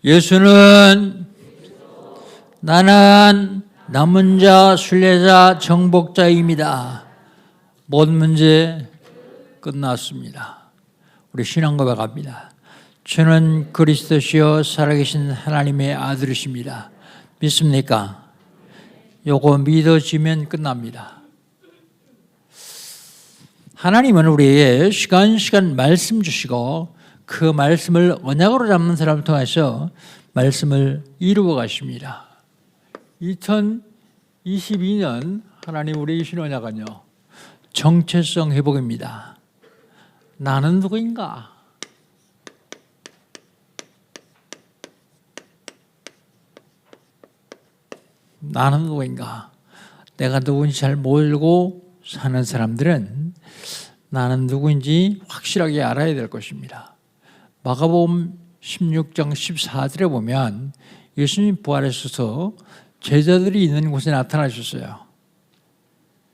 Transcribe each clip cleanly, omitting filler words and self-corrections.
예수는 나는 남은 자, 순례자, 정복자입니다. 모든 문제 끝났습니다. 우리 신앙 고백합니다. 주는 그리스도시요 살아계신 하나님의 아들이십니다. 믿습니까? 요거 믿어지면 끝납니다. 하나님은 우리에게 시간 말씀 주시고 그 말씀을 언약으로 잡는 사람을 통해서 말씀을 이루어 가십니다. 2022년 하나님 우리에게 주신 언약은요, 정체성 회복입니다. 나는 누구인가? 나는 누구인가? 내가 누구인지 잘 모르고 사는 사람들은 나는 누구인지 확실하게 알아야 될 것입니다. 마가복음 16장 14절에 보면 예수님 부활하셔서 제자들이 있는 곳에 나타나셨어요.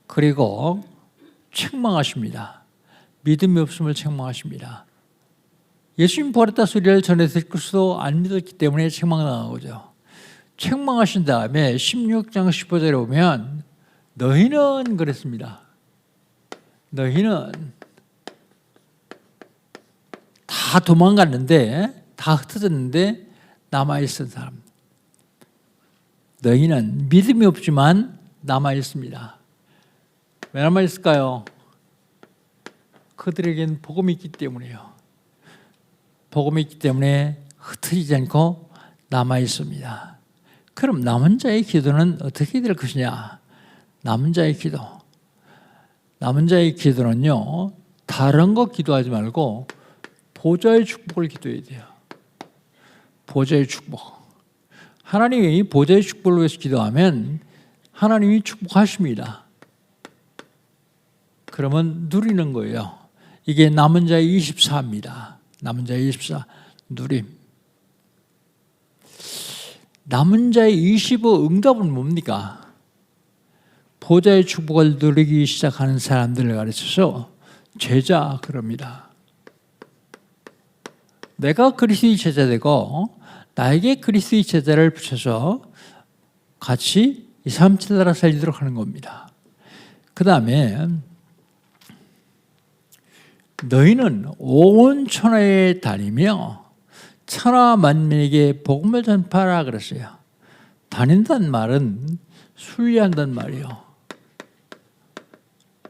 그리고 책망하십니다. 믿음이 없음을 책망하십니다. 예수님 부활했다 소리를 전해 듣고서도 안 믿었기 때문에 책망당한 거죠. 책망하신 다음에 16장 15절에 보면 너희는 그랬습니다. 너희는 다 도망갔는데, 다 흩어졌는데 남아있은 사람. 너희는 믿음이 없지만 남아있습니다. 왜 남아있을까요? 그들에겐 복음이 있기 때문이에요. 복음이 있기 때문에 흩어지지 않고 남아있습니다. 그럼 남은 자의 기도는 어떻게 될 것이냐? 남은 자의 기도. 남은 자의 기도는요, 다른 거 기도하지 말고 보좌의 축복을 기도해야 돼요. 보좌의 축복. 하나님이 보좌의 축복을 위해서 기도하면 하나님이 축복하십니다. 그러면 누리는 거예요. 이게 남은 자의 24입니다. 남은 자의 24, 누림. 남은 자의 25 응답은 뭡니까? 보좌의 축복을 누리기 시작하는 사람들을 가르쳐서 제자 그럽니다. 내가 그리스도의 제자 되고 나에게 그리스도의 제자를 붙여서 같이 2, 3, 7 나라 살리도록 하는 겁니다. 그 다음에 너희는 온 천하에 다니며 천하 만민에게 복음을 전파하라 그랬어요. 다닌다는 말은 순례한다는 말이에요.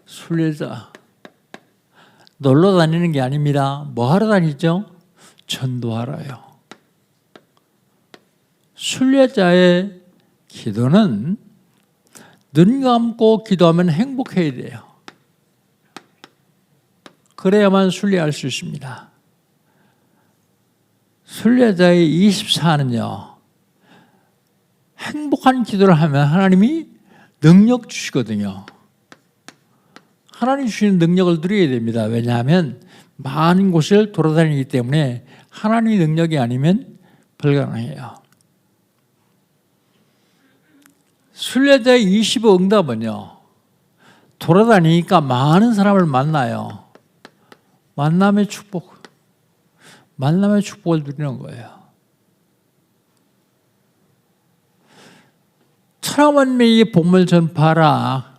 순례자. 놀러 다니는 게 아닙니다. 뭐 하러 다니죠? 전도하러요. 순례자의 기도는 눈 감고 기도하면 행복해야 돼요. 그래야만 순례할 수 있습니다. 순례자의 24는요, 행복한 기도를 하면 하나님이 능력 주시거든요. 하나님 주시는 능력을 누려야 됩니다. 왜냐하면 많은 곳을 돌아다니기 때문에 하나님의 능력이 아니면 불가능해요. 순례자의 25 응답은요, 돌아다니니까 많은 사람을 만나요. 만남의 축복, 만남의 축복을 누리는 거예요. 천하만민에게 복음을 전파하라.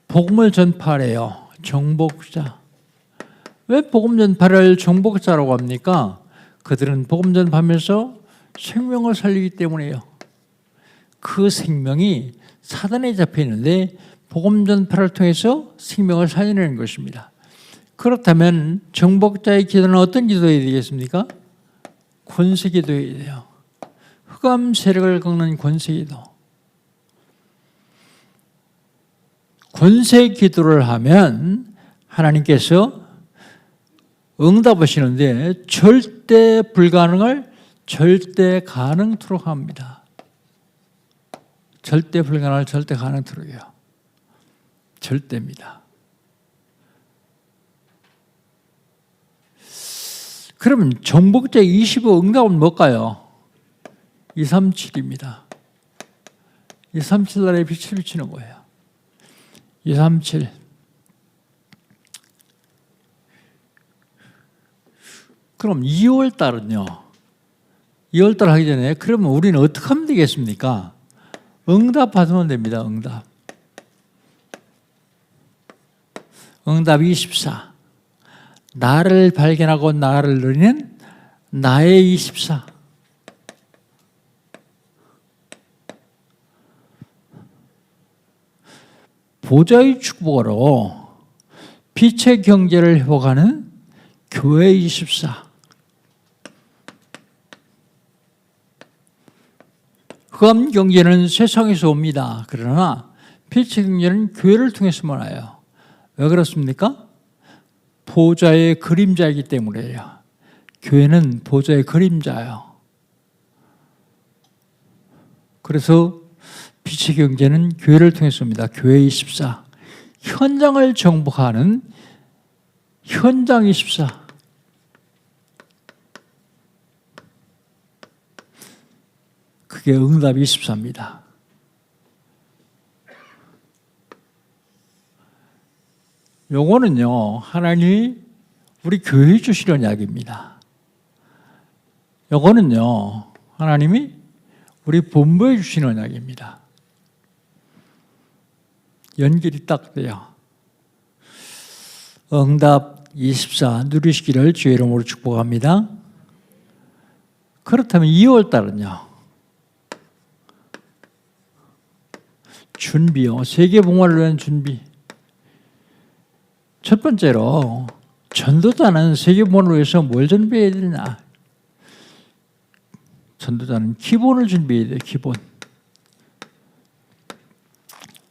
복음을 전파래요. 정복자. 왜 복음 전파를 정복자라고 합니까? 그들은 복음 전파하면서 생명을 살리기 때문이에요. 그 생명이 사단에 잡혀 있는데 복음 전파를 통해서 생명을 살리는 것입니다. 그렇다면 정복자의 기도는 어떤 기도해야 되겠습니까? 권세 기도해야 돼요. 흑암 세력을 꺾는 권세 기도. 권세 기도를 하면 하나님께서 응답하시는데 절대 불가능을 절대 가능토록 합니다. 절대 불가능을 절대 가능토록이요. 절대입니다. 그러면 정복자 25 응답은 뭘까요? 237입니다. 237 나라에 빛을 비추는 거예요. 237. 그럼 2월 달은요, 2월달 하기 전에 그러면 우리는 어떻게 하면 되겠습니까? 응답 받으면 됩니다. 응답. 응답 24. 나를 발견하고 나를 누리는 나의 24. 보좌의 축복으로 빛의 경제를 회복하는 교회 24. 흑암 경제는 세상에서 옵니다. 그러나 빛의 경제는 교회를 통해서만 와요. 왜 그렇습니까? 보좌의 그림자이기 때문이에요. 교회는 보좌의 그림자예요. 그래서 빛의 경제는 교회를 통해서 옵니다. 교회 24. 현장을 정복하는 현장 24. 그게 응답 24입니다. 요거는요, 하나님이 우리 교회에 주시는 이야기입니다. 요거는요, 하나님이 우리 본부에 주시는 이야기입니다. 연결이 딱 돼요. 응답 24 누리시기를 주의 이름으로 축복합니다. 그렇다면 2월 달은요, 준비요. 세계봉화를 위한 준비. 첫 번째로 전도자는 세계봉화를 위해서 뭘 준비해야 되냐? 전도자는 기본을 준비해야 돼요. 기본.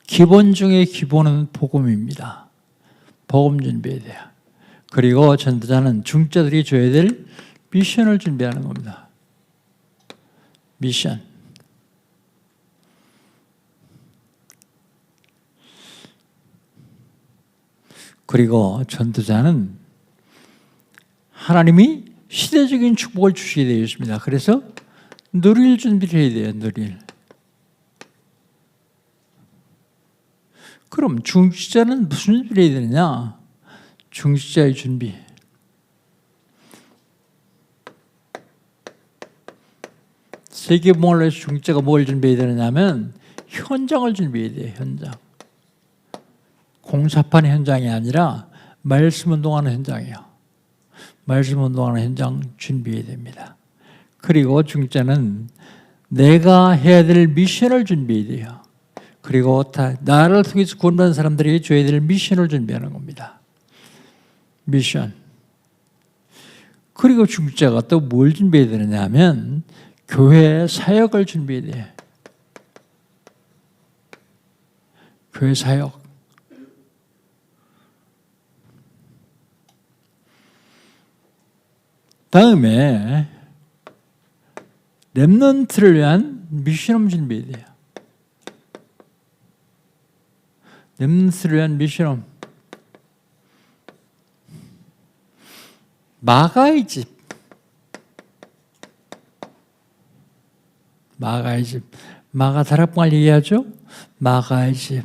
기본 중에 기본은 복음입니다. 복음 준비해야 돼요. 그리고 전도자는 중자들이 줘야 될 미션을 준비하는 겁니다. 미션. 그리고 전도자는 하나님이 시대적인 축복을 주시게 되어 있습니다. 그래서 누릴 준비를 해야 돼요. 누릴. 그럼 중직자는 무슨 준비를 해야 되느냐? 중직자의 준비. 세계봉화를 위해서 중직자가 뭘 준비해야 되느냐면 현장을 준비해야 돼요. 현장. 공사판 현장이 아니라 말씀 운동하는 현장이에요. 말씀 운동하는 현장 준비해야 됩니다. 그리고 중자는 내가 해야 될 미션을 준비해야 돼요. 그리고 나를 통해서 구원받은 사람들에게 줘야 될 미션을 준비하는 겁니다. 미션. 그리고 중자가 또 뭘 준비해야 되느냐 하면 교회 사역을 준비해야 돼요. 교회 사역. 다음에 렘넌트를 위한 미션을 준비해야 돼요. 렘넌트를 위한 미션을. 마가의 집. 마가의 집. 마가 다락방을 얘기하죠. 마가의 집.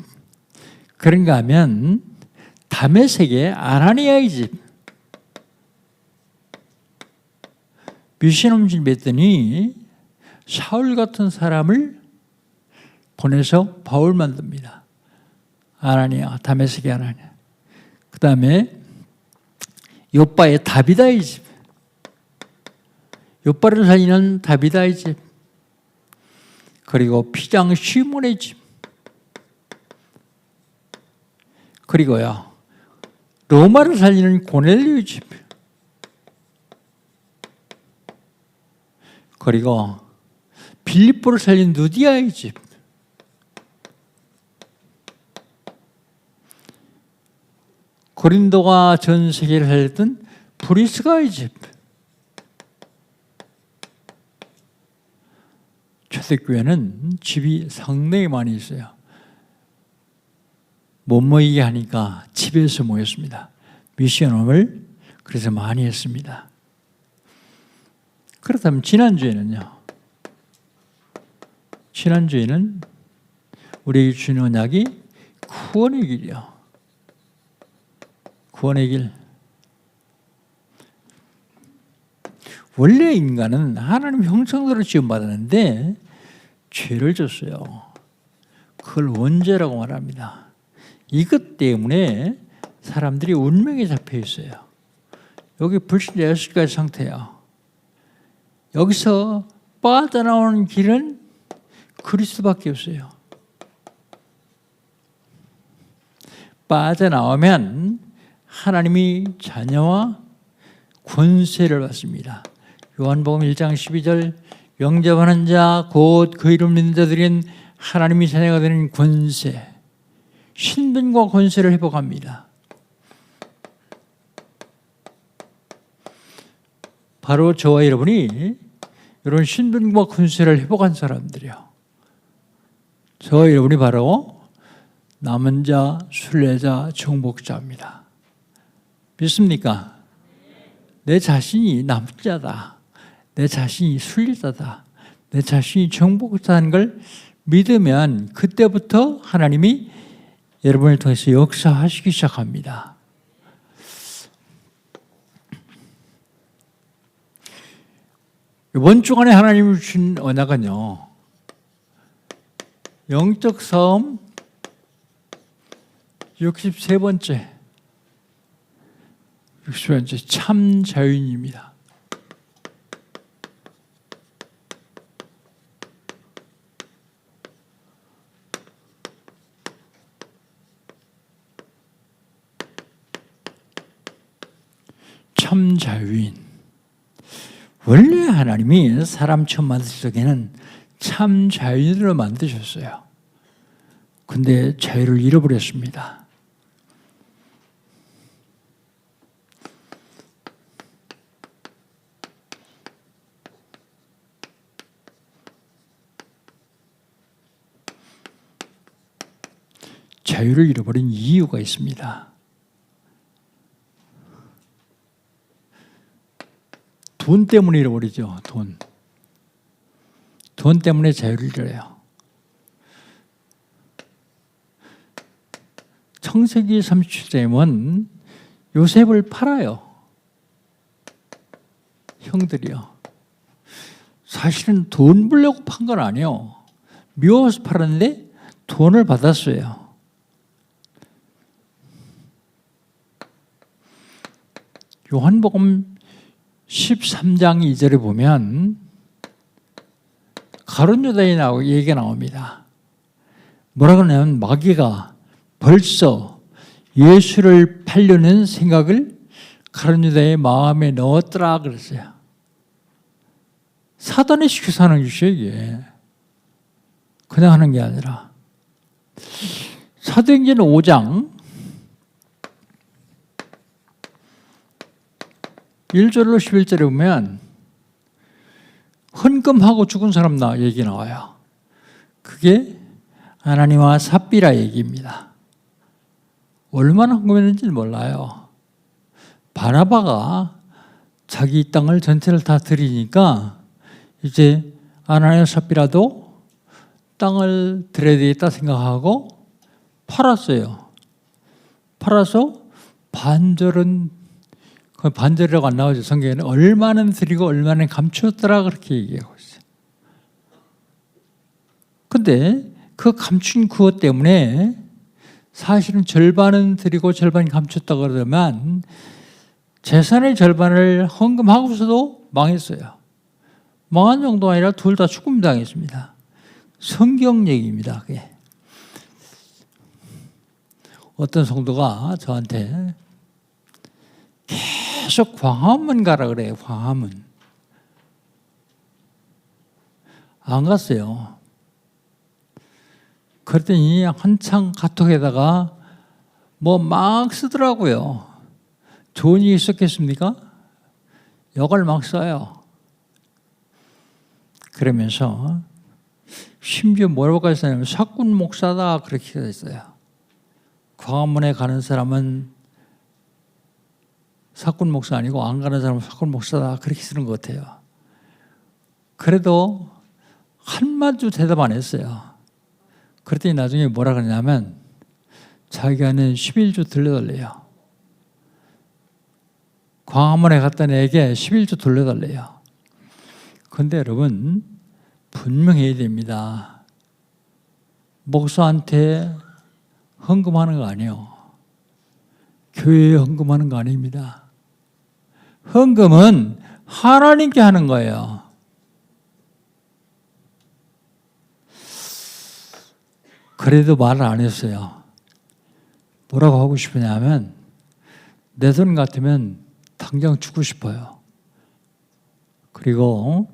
그런가 하면 다메섹의 아나니아의 집. 미션을 준비했더니 사울 같은 사람을 보내서 바울 만듭니다. 아나니아, 다메섹의 아나니아. 그 다음에 요바의 다비다의 집. 요바를 살리는 다비다의 집. 그리고 피장 시몬의 집. 그리고요, 로마를 살리는 고넬료의 집. 그리고 빌립보를 살린 누디아의 집. 고린도가 전 세계를 살렸던 브리스가의 집. 초대교회는 집이 상당히 많이 있어요. 못 모이게 하니까 집에서 모였습니다. 미션홈을 그래서 많이 했습니다. 그렇다면 지난주에는요. 지난주에는 우리에게 주신 언약이 구원의 길이요. 구원의 길. 원래 인간은 하나님 형상대로 지음받았는데 죄를 졌어요. 그걸 원죄라고 말합니다. 이것 때문에 사람들이 운명에 잡혀 있어요. 여기 불신자 6가지 상태야. 여기서 빠져나오는 길은 그리스도밖에 없어요. 빠져나오면 하나님이 자녀와 권세를 받습니다. 요한복음 1장 12절 영접하는 자 곧 그 이름 믿는 자들은 하나님이 자녀가 되는 권세, 신분과 권세를 회복합니다. 바로 저와 여러분이 이런 신분과 권세를 회복한 사람들이요. 저와 여러분이 바로 남은 자, 순례자, 정복자입니다. 믿습니까? 내 자신이 남은 자다. 내 자신이 순례자다. 내 자신이 정복자라는 걸 믿으면 그때부터 하나님이 여러분을 통해서 역사하시기 시작합니다. 이번 주간에 하나님이 주신 언약은요, 영적 싸움 63번째 참 자유인입니다. 참 자유인. 원래 하나님이 사람 처음 만드실 때는 참 자유인으로 만드셨어요. 근데 자유를 잃어버렸습니다. 자유를 잃어버린 이유가 있습니다. 돈 때문에 잃어버리죠. 돈 때문에 자유를 잃어요. 창세기 37장에는 요셉을 팔아요. 형들이요. 사실은 돈 벌려고 판 건 아니에요. 미워서 팔았는데 돈을 받았어요. 요한복음 13장 2절에 보면 가룟 유다의 얘기가 나옵니다. 뭐라고 하냐면 마귀가 벌써 예수를 팔려는 생각을 가룟 유다의 마음에 넣었더라 그랬어요. 사단이 시켜서 하는 짓이에요, 이게. 그냥 하는 게 아니라. 사도행전 5장 1절로 11절에 보면 헌금하고 죽은 사람 얘기 나와요. 그게 아나니와 삽비라 얘기입니다. 얼마나 헌금했는지 몰라요. 바나바가 자기 땅을 전체를 다 드리니까 이제 아나니와 삽비라도 땅을 드려야 되겠다 생각하고 팔았어요. 팔아서 반절이라고 안 나오죠. 성경에는 얼마는 드리고 얼마는 감추었더라 그렇게 얘기하고 있어요. 근데 그 감춘 그것 때문에 사실은 절반은 드리고 절반은 감췄다 그러면 재산의 절반을 헌금하고서도 망했어요. 망한 정도가 아니라 둘 다 죽음 당했습니다. 성경 얘기입니다. 그게. 어떤 성도가 저한테 계속 광화문 가라 그래요. 광화문. 안 갔어요. 그랬더니 한창 카톡에다가 뭐 막 쓰더라고요. 좋은 일이 있었겠습니까? 욕을 막 써요. 그러면서 심지어 뭐라고 했냐면 사꾼 목사다 그렇게 했어요. 광화문에 가는 사람은 사꾼 목사 아니고 안 가는 사람은 사꾼 목사다 그렇게 쓰는 것 같아요. 그래도 한마디도 대답 안 했어요. 그랬더니 나중에 뭐라 그러냐면 자기가는 11조 돌려달래요. 광화문에 갔던 애에게 11조 돌려달래요. 그런데 여러분 분명해야 됩니다. 목사한테 헌금하는 거 아니에요. 교회에 헌금하는 거 아닙니다. 헌금은 하나님께 하는 거예요. 그래도 말을 안 했어요. 뭐라고 하고 싶으냐면 내 돈 같으면 당장 주고 싶어요. 그리고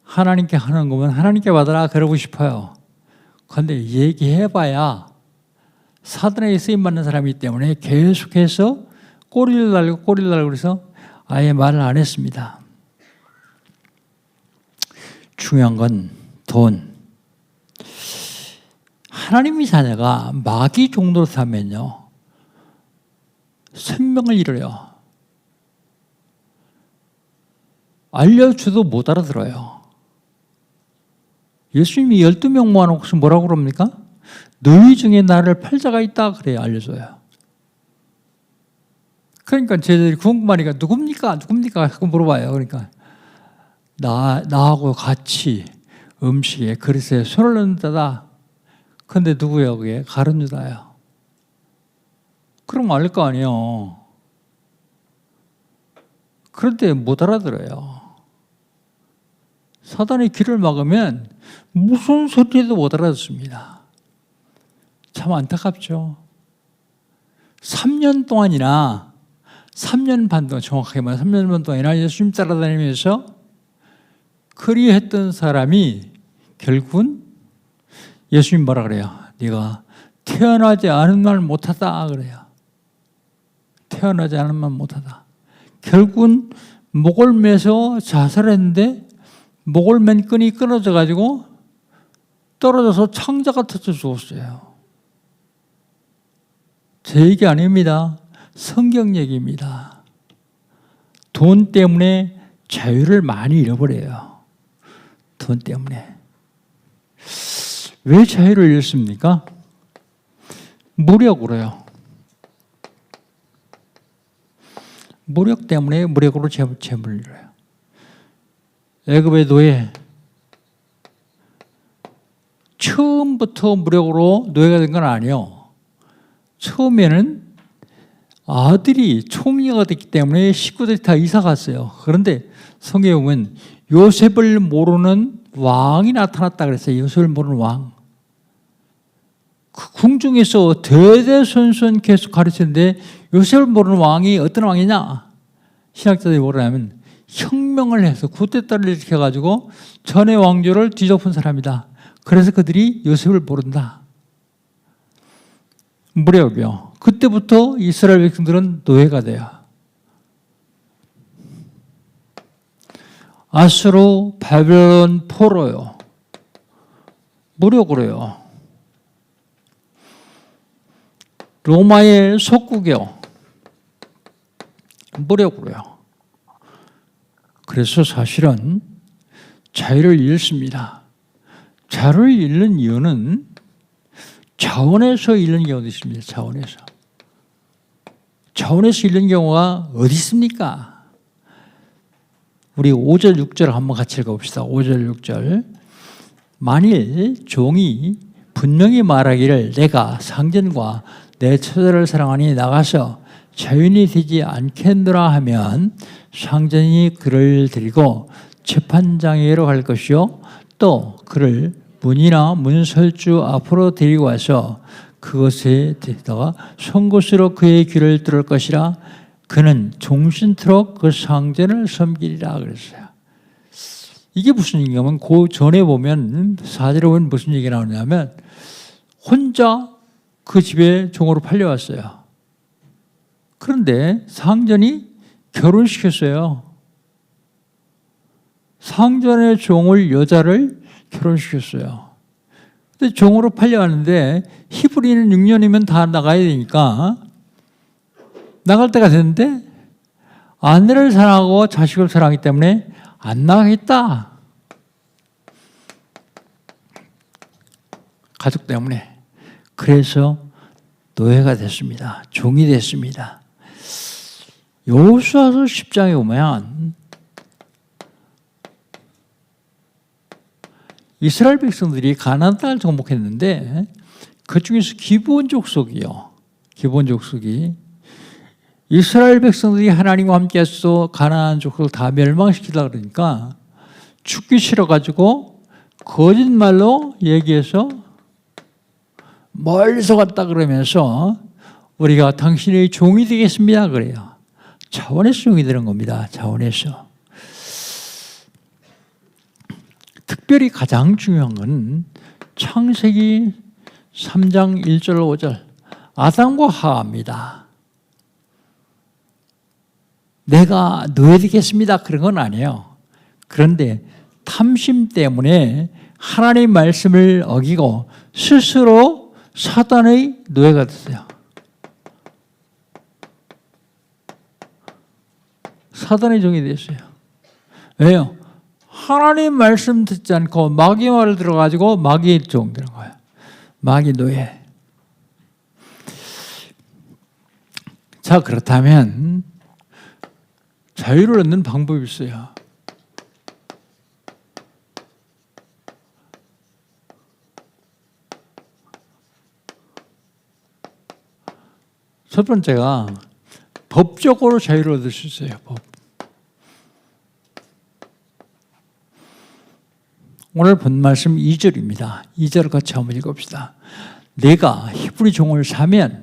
하나님께 하는 거면 하나님께 받아라 그러고 싶어요. 그런데 얘기해봐야 사단에게 쓰임받는 사람이기 때문에 계속해서 꼬리를 달고 그래서 아예 말을 안 했습니다. 중요한 건 돈. 하나님의 자녀가 마귀 종도로 사면요 생명을 잃어요. 알려줘도 못 알아들어요. 예수님이 12명 모아놓고서 뭐라고 그럽니까? 너희 중에 나를 팔자가 있다 그래야 알려줘요. 그러니까 제자들이 궁금하니까 누굽니까? 하고 물어봐요. 그러니까 나하고 같이 음식에 그릇에 손을 넣는다다. 근데 누구예요? 그게 가룟 유다예요. 그럼 알 거 아니에요. 그런데 못 알아들어요. 사단의 귀를 막으면 무슨 소리도 못 알아듣습니다. 참 안타깝죠. 3년 동안이나 3년 반 동안, 정확하게 말하면 3년 반 동안이나 예수님 따라다니면서 그리했던 사람이 결국은 예수님 뭐라 그래요? 네가 태어나지 않은 말 못하다 그래요. 태어나지 않은 말 못하다. 결국은 목을 매서 자살했는데 목을 맨 끈이 끊어져 가지고 떨어져서 창자가 터져 죽었어요. 제 얘기 아닙니다. 성경 얘기입니다. 돈 때문에 자유를 많이 잃어버려요. 돈 때문에. 왜 자유를 잃습니까? 무력으로요. 무력 때문에 무력으로 재물을 잃어요. 애굽의 노예. 처음부터 무력으로 노예가 된 건 아니에요. 처음에는 아들이 총리가 됐기 때문에 식구들이 다 이사 갔어요. 그런데 성경에 보면 요셉을 모르는 왕이 나타났다 그랬어요. 요셉을 모르는 왕. 그 궁중에서 대대손손 계속 가르치는데 요셉을 모르는 왕이 어떤 왕이냐? 신학자들이 뭐라냐면 혁명을 해서 쿠데타를 일으켜가지고 전의 왕조를 뒤덮은 사람이다. 그래서 그들이 요셉을 모른다. 무력이요. 그때부터 이스라엘 백성들은 노예가 돼요. 아수르, 바벨론, 포로요. 무력으로요. 로마의 속국이요. 무력으로요. 그래서 사실은 자유를 잃습니다. 자유를 잃는 이유는 자원에서 잃는 경우도 있습니다. 자원에서 잃는 경우가 어디 있습니까? 우리 5절, 6절 한번 같이 읽어봅시다. 5절, 6절. 만일 종이 분명히 말하기를 내가 상전과 내 처자를 사랑하니 나가서 자유인이 되지 않겠노라 하면 상전이 그를 데리고 재판장에게로 갈 것이요 또 그를 문이나 문설주 앞으로 데리고 와서 그것에 대다가 송곳으로 그의 귀를 뚫을 것이라. 그는 종신토록 그 상전을 섬기리라 그랬어요. 이게 무슨 얘기냐면 그 전에 보면 4절에 보면 무슨 얘기가 나오냐면 혼자 그 집에 종으로 팔려왔어요. 그런데 상전이 결혼시켰어요. 상전의 종을 여자를 결혼시켰어요. 근데 종으로 팔려왔는데 히브리는 6년이면 다 나가야 되니까 나갈 때가 됐는데 아내를 사랑하고 자식을 사랑하기 때문에 안 나가겠다. 가족 때문에. 그래서 노예가 됐습니다. 종이 됐습니다. 여호수아서 10장에 보면 이스라엘 백성들이 가나안 땅을 정복했는데 그 중에서 기브온 족속이요. 기브온 족속이 이스라엘 백성들이 하나님과 함께해서 가나안 족속을 다 멸망시키려고 그러니까 죽기 싫어가지고 거짓말로 얘기해서 멀리서 갔다 그러면서 우리가 당신의 종이 되겠습니다 그래요. 차원에서 종이 되는 겁니다. 차원에서. 특별히 가장 중요한 건 창세기 3장 1절 5절 아담과 하와입니다. 내가 너희 되겠습니다 그런 건 아니에요. 그런데 탐심 때문에 하나님의 말씀을 어기고 스스로 사단의 노예가 됐어요. 사단의 종이 됐어요. 왜요? 하나님 말씀 듣지 않고 마귀 말을 들어가지고 마귀의 종 되는 거예요. 마귀 노예. 자, 그렇다면 자유를 얻는 방법이 있어요. 첫 번째가 법적으로 자유를 얻을 수 있어요. 법. 오늘 본 말씀 2절입니다. 2절을 같이 한번 읽읍시다. 내가 히브리 종을 사면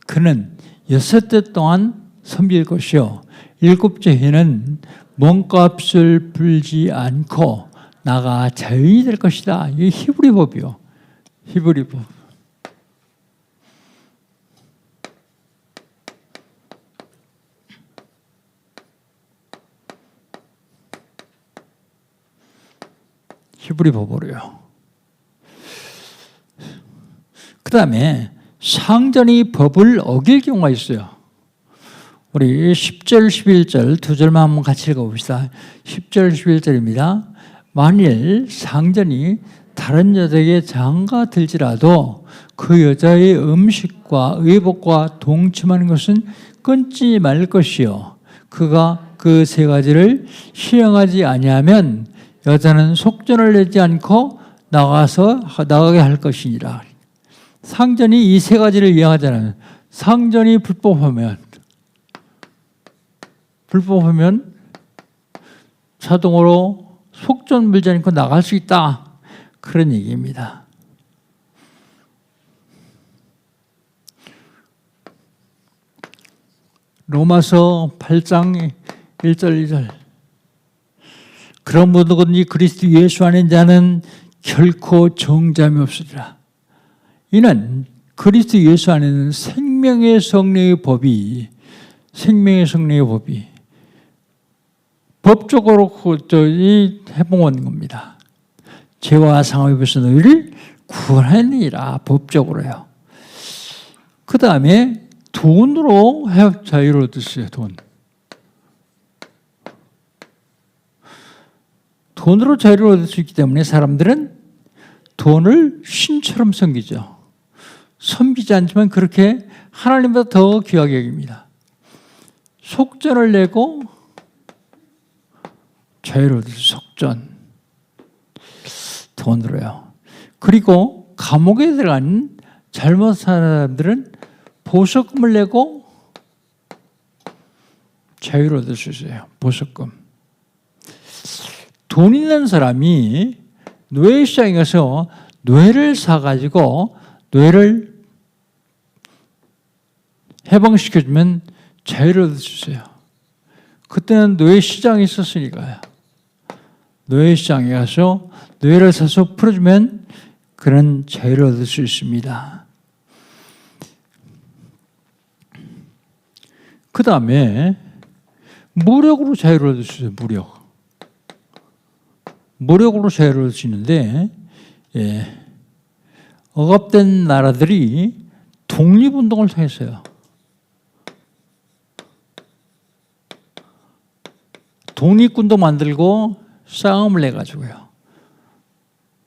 그는 6대 동안 섬길 것이요 7째 해는 몸값을 불지 않고 나가 자유인이 될 것이다. 이게 히브리 법이요. 히브리 법. 히브리 법으로요. 그 다음에 상전이 법을 어길 경우가 있어요. 우리 10절, 11절 두 절만 한번 같이 읽어봅시다. 10절, 11절입니다. 만일 상전이 다른 여자에게 장가 들지라도 그 여자의 음식과 의복과 동침하는 것은 끊지 말 것이요. 그가 그 세 가지를 시행하지 아니하면 여자는 속전을 내지 않고 나가게 할 것이니라. 상전이 이 세 가지를 이행하자면 상전이 불법하면 자동으로 속전 물지 않고 나갈 수 있다. 그런 얘기입니다. 로마서 8장 1절 2절 그런 모든이 그리스도 예수 안에 있는 자는 결코 정잠이 없으리라. 이는 그리스도 예수 안에는 생명의 성령의 법이 법적으로 해봉한 겁니다. 죄와 상함에서 너희를 구원하느니라. 법적으로요. 그 다음에 돈으로 자유를 얻으세요. 돈으로 자유를 얻을 수 있기 때문에 사람들은 돈을 신처럼 섬기죠. 섬기지 않지만 그렇게 하나님보다 더 귀하게 여깁니다. 속전을 내고 자유를 얻을 수 속전. 돈으로요. 그리고 감옥에 들어간 잘못한 사람들은 보석금을 내고 자유를 얻을 수 있어요. 보석금. 돈 있는 사람이 노예시장에 가서 노예를 사가지고 노예를 해방시켜주면 자유를 얻을 수 있어요. 그때는 노예시장이 있었으니까요. 노예시장에 가서 노예를 사서 풀어주면 그런 자유를 얻을 수 있습니다. 그 다음에 무력으로 자유를 얻을 수 있어요. 무력으로 자유를 얻을 수 있는데 억압된 나라들이 독립운동을 통했어요. 독립군도 만들고 싸움을 내가지고요.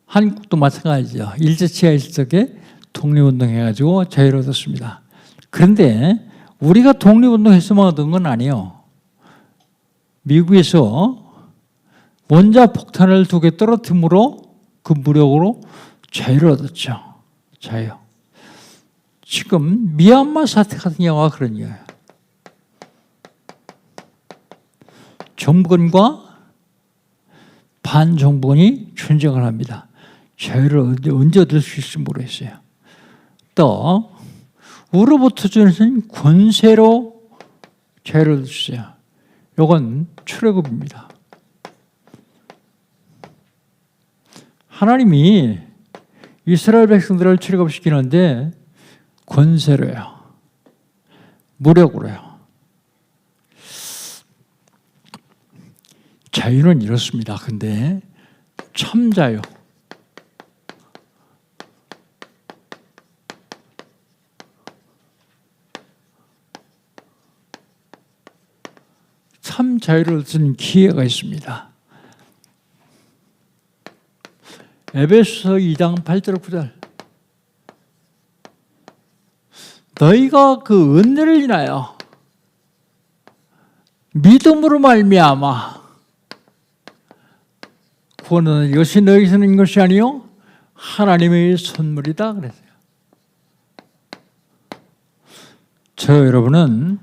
한국도 마찬가지죠. 일제치하 있을 적에 독립운동 해가지고 자유를 얻었습니다. 그런데 우리가 독립운동했으면 얻은 건 아니에요. 미국에서 원자폭탄을 2개 떨어뜨림으로 그 무력으로 자유를 얻었죠. 자유. 지금 미얀마 사태 같은 경우가 그런 거예요. 정부군과 반정부군이 전쟁을 합니다. 자유를 언제 얻을 수 있을지 모르겠어요. 또 우로부터 주는 권세로 자유를 얻을 수 있어요. 이건 출애굽입니다. 하나님이 이스라엘 백성들을 출애굽시키는데 권세로요. 무력으로요. 자유는 이렇습니다. 근데 참 자유. 참 자유를 얻는 기회가 있습니다. 에베소서 2장 8절 9절. 너희가 그 은혜를 인하여 믿음으로 말미암아 구원은 이것이 너희에서 는 것이 아니요 하나님의 선물이다 그랬어요. 저 여러분은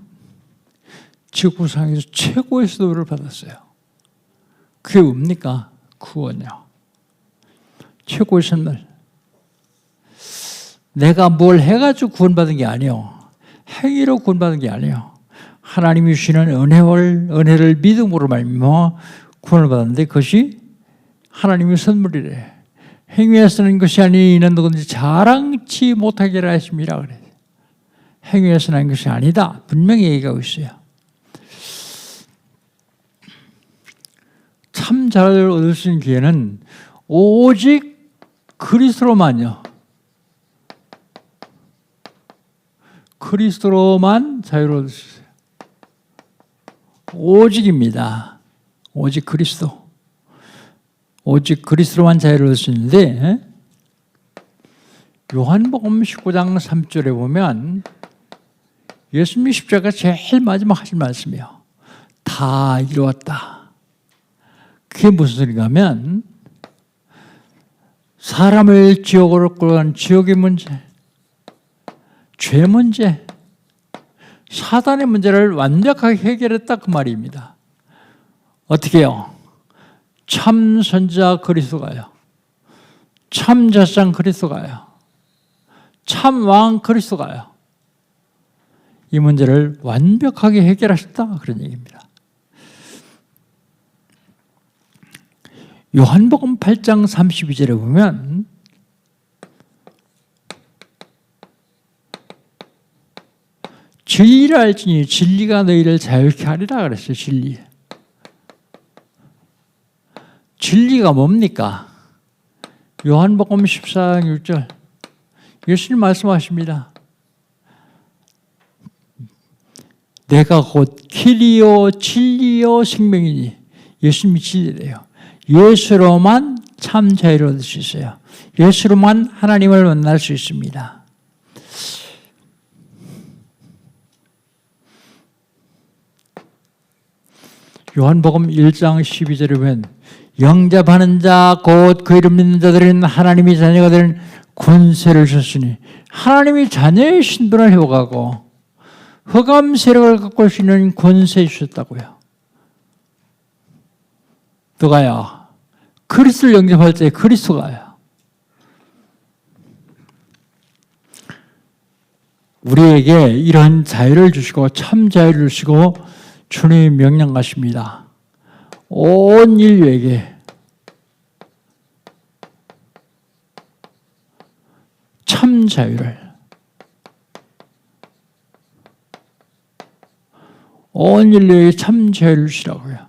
지구상에서 최고의 수도를 받았어요. 그게 뭡니까? 구원이요. 최고의 선물. 내가 뭘 해가지고 구원받은 게 아니요. 행위로 구원받은 게 아니요. 하나님이 주시는 은혜를 믿음으로 말미암아 구원을 받았는데 그것이 하나님의 선물이래. 행위에 쓰는 것이 아니 이는 누구든지 자랑치 못하게 하라 하심이라 그래. 행위에 쓰는 것이 아니다. 분명히 얘기하고 있어요. 참 자유를 얻을 수 있는 기회는 오직 그리스도로만요. 그리스도로만 자유를 얻을 수 있어요. 오직입니다. 오직 그리스도. 오직 그리스도로만 자유를 얻을 수 있는데 요한복음 19장 3절에 보면 예수님이 십자가 제일 마지막 하신 말씀이에요. 다 이루었다. 그게 무슨 소리가 하면 사람을 지옥으로 끌어간 지옥의 문제, 죄 문제, 사단의 문제를 완벽하게 해결했다 그 말입니다. 어떻게 해요? 참 선지자 그리스도가요. 참 제사장 그리스도가요. 참 왕 그리스도가요. 이 문제를 완벽하게 해결하셨다 그런 얘기입니다. 요한복음 8장 32절에 보면 진리를 알지니 진리가 너희를 자유케 하리라 그랬어요. 진리. 진리가 뭡니까? 요한복음 14장 6절 예수님 말씀하십니다. 내가 곧 길이요 진리요 생명이니 예수님이 진리래요. 예수로만 참 자유를 얻을 수 있어요. 예수로만 하나님을 만날 수 있습니다. 요한복음 1장 12절에 보면 영접하는 자 곧 그 이름 믿는 자들은 하나님의 자녀가 되는 권세를 주셨으니 하나님이 자녀의 신분을 회복하고 흑암 세력을 갖고 올 수 있는 권세 주셨다고요. 누가요? 그리스도를 영접할 때 그리스도가요. 우리에게 이런 자유를 주시고 참 자유를 주시고 주님이 명령하십니다. 온 인류에게 참 자유를 온 인류에게 참 자유를 주시라고요.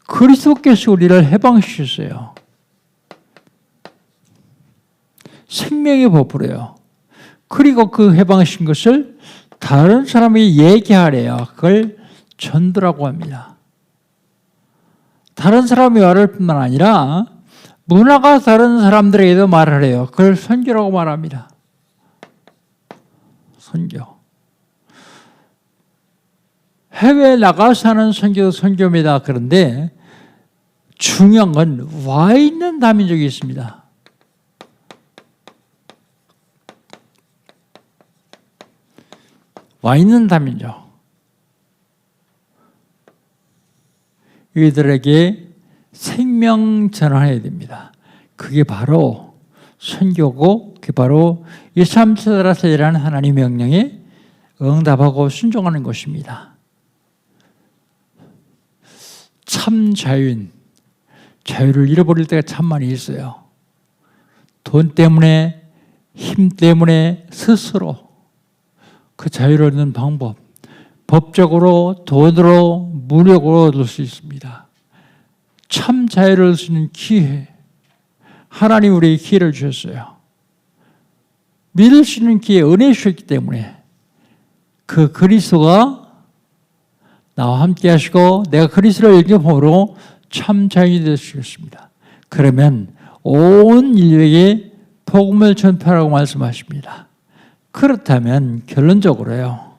그리스도께서 우리를 해방시켰어요. 생명의 법으로요. 그리고 그 해방시킨 것을 다른 사람이 얘기하래요. 그걸 전도라고 합니다. 다른 사람이 말할 뿐만 아니라 문화가 다른 사람들에게도 말을 해요. 그걸 선교라고 말합니다. 선교. 해외에 나가서 하는 선교도 선교입니다. 그런데 중요한 건 와 있는 다민족이 있습니다. 와 있는 다민족. 이들에게 생명 전환해야 됩니다. 그게 바로 선교고, 그게 바로 2,3세대라 세대라는 하나님의 명령에 응답하고 순종하는 것입니다. 참 자유인, 자유를 잃어버릴 때가 참 많이 있어요. 돈 때문에, 힘 때문에 스스로 그 자유를 얻는 방법, 법적으로, 돈으로, 무력으로 얻을 수 있습니다. 참 자유를 얻을 수 있는 기회, 하나님 우리에게 기회를 주셨어요. 믿을 수 있는 기회, 은혜 주셨기 때문에 그 그리스도가 나와 함께 하시고 내가 그리스도를 영접함으로 참 자유인이 될 수 있습니다. 그러면 온 인류에게 복음을 전파하라고 말씀하십니다. 그렇다면 결론적으로요,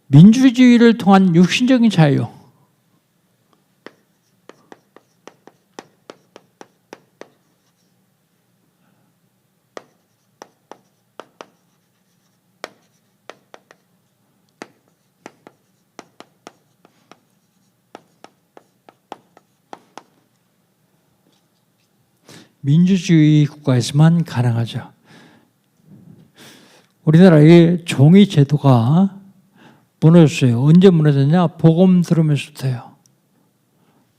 민주주의를 통한 육신적인 자유, 민주주의 국가에서만 가능하죠. 우리나라의 종이 제도가 무너졌어요. 언제 무너졌냐? 복음 들으면서부터요.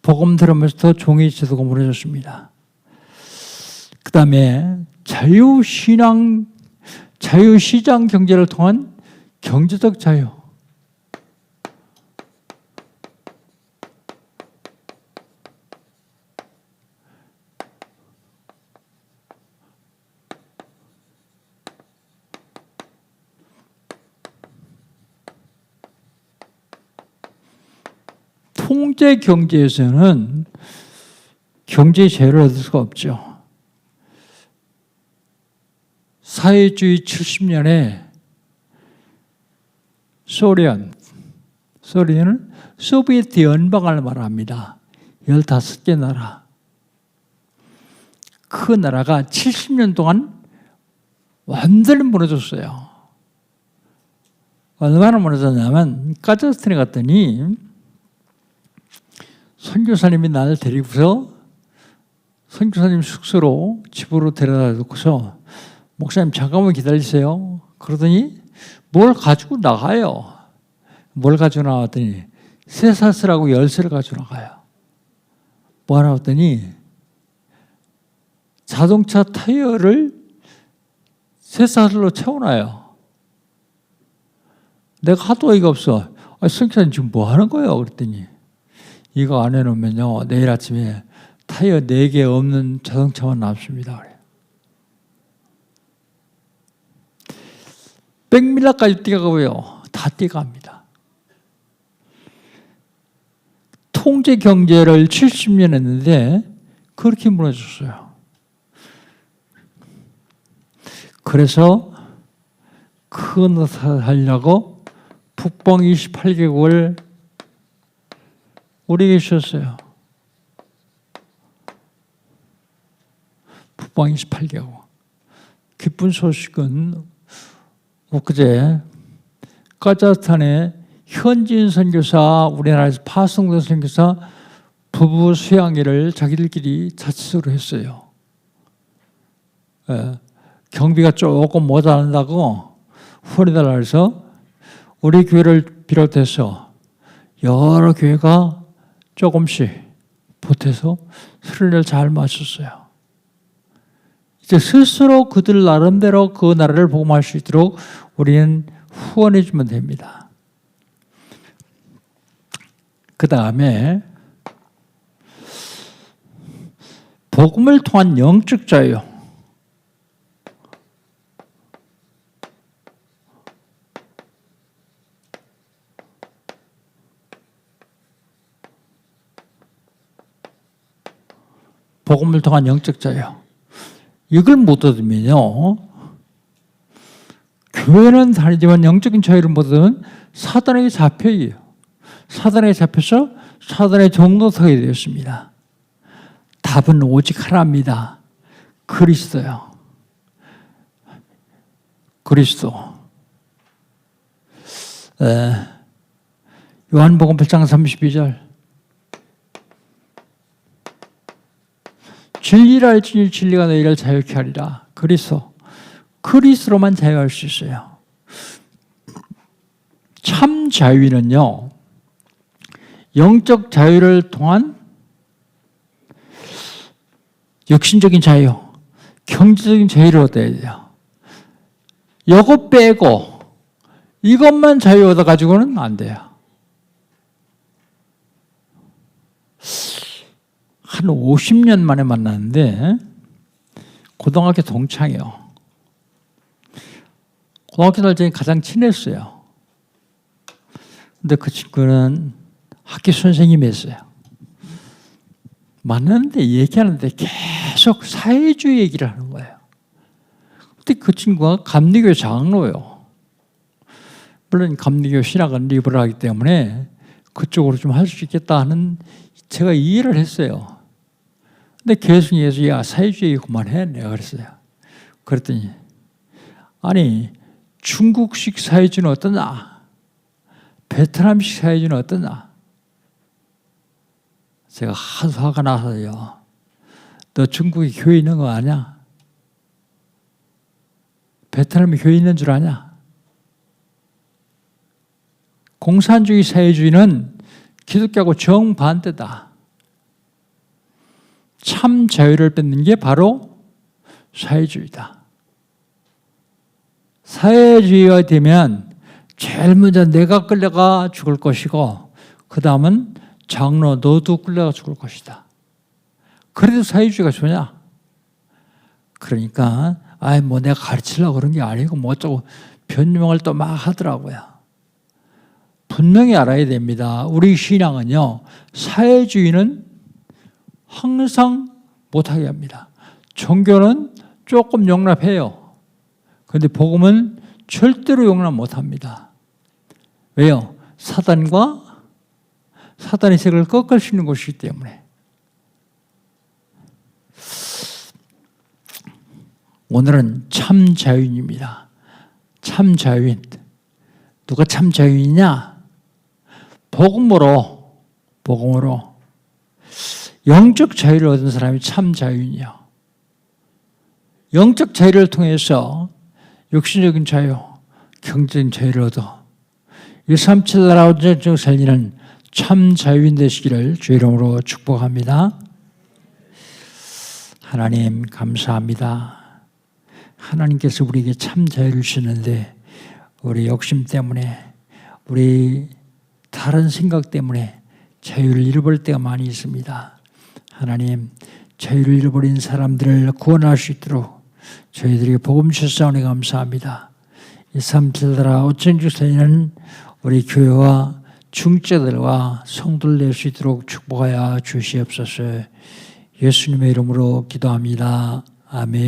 복음 들으면서부터 종이 제도가 무너졌습니다. 그 다음에 자유시장 경제를 통한 경제적 자유. 통제 경제에서는 경제 자유를 얻을 수가 없죠. 사회주의 70년에 소련은 소비에트 연방을 말합니다. 15개 나라. 그 나라가 70년 동안 완전히 무너졌어요. 얼마나 무너졌냐면 카자흐스탄에 갔더니 선교사님이 나를 데리고서 선교사님 숙소로 집으로 데려다 놓고서 목사님 잠깐만 기다리세요. 그러더니 뭘 가지고 나가요. 뭘 가지고 나왔더니 쇠사슬하고 열쇠를 가지고 나가요. 뭐 하나 했더니 자동차 타이어를 쇠사슬로 채워놔요. 내가 하도 어이가 없어. 선교사님 지금 뭐 하는 거예요? 그랬더니 이거 안 해놓으면요 내일 아침에 타이어 4개 없는 자동차만 남습니다. 백밀라까지 뛰어가고요. 다 뛰어갑니다. 통제 경제를 70년 했는데 그렇게 무너졌어요. 그래서 큰 의사를 하려고 북방 28개국을 우리에게 주셨어요. 북방 28개국. 기쁜 소식은 엊그제 카자흐스탄의 현지인 선교사, 우리나라에서 파송된 선교사 부부 수양회를 자기들끼리 자치적으로 했어요. 경비가 조금 모자란다고 후원해달라고 우리 교회를 비롯해서 여러 교회가 조금씩 보태서 수련을 잘 마쳤어요. 이제 스스로 그들 나름대로 그 나라를 복음할 수 있도록 우리는 후원해 주면 됩니다. 그 다음에 복음을 통한 영적 자유. 복음을 통한 영적 자유. 이걸 못 얻으면요 교회는 다니지만 영적인 자유를 못하는 사단에게 잡혀요. 사단에게 잡혀서 사단의 종로 서게 되었습니다. 답은 오직 하나입니다. 그리스도요. 그리스도. 요한복음 8장 32절. 진리를 알지 진리가 너희를 자유케 하리라. 그리스도. 그리스도로만 자유할 수 있어요. 참 자유는요, 영적 자유를 통한 육신적인 자유, 경제적인 자유를 얻어야 돼요. 이거 빼고 이것만 자유 얻어가지고는 안 돼요. 한 50년 만에 만났는데 고등학교 동창이요. 고등학교 날 중에 가장 친했어요. 근데 그 친구는 학교 선생님이었어요. 만났는데 얘기하는데 계속 사회주의 얘기를 하는 거예요. 근데 그 친구가 감리교 장로요. 물론 감리교 신학은 리버럴하기 때문에 그쪽으로 좀 할 수 있겠다 하는 제가 이해를 했어요. 근데 계속 야, 사회주의 그만해. 내가 그랬어요. 그랬더니 아니 중국식 사회주의는 어떠냐? 베트남식 사회주의는 어떠냐? 제가 하도 화가 나서요. 너 중국에 교회 있는 거 아냐? 베트남에 교회 있는 줄 아냐? 공산주의 사회주의는 기독교하고 정반대다. 참 자유를 뺏는 게 바로 사회주의다. 사회주의가 되면 제일 먼저 내가 끌려가 죽을 것이고 그 다음은 장로 너도 끌려가 죽을 것이다. 그래도 사회주의가 좋냐? 그러니까 뭐 내가 가르치려고 그런 게 아니고 뭐 어쩌고 변명을 또 막 하더라고요. 분명히 알아야 됩니다. 우리 신앙은요, 사회주의는 항상 못하게 합니다. 종교는 조금 용납해요. 그런데 복음은 절대로 용납 못합니다. 왜요? 사단의 색을 꺾을 수 있는 것이기 때문에. 오늘은 참 자유인입니다. 참 자유인. 누가 참 자유인이냐? 복음으로 영적 자유를 얻은 사람이 참 자유인이요. 영적 자유를 통해서 육신적인 자유, 경제적인 자유를 얻어 137 나라 온전히 살리는 참 자유인 되시기를 주의 이름으로 축복합니다. 하나님 감사합니다. 하나님께서 우리에게 참 자유를 주시는데 우리 욕심 때문에, 우리 다른 생각 때문에 자유를 잃어버릴 때가 많이 있습니다. 하나님, 자유를 잃어버린 사람들을 구원할 수 있도록 저희들에게 복음 주시사오니 감사합니다. 137 나라 온전히 살리는 우리 교회와 중재들과 성도를 낼 수 있도록 축복하여 주시옵소서. 예수님의 이름으로 기도합니다. 아멘.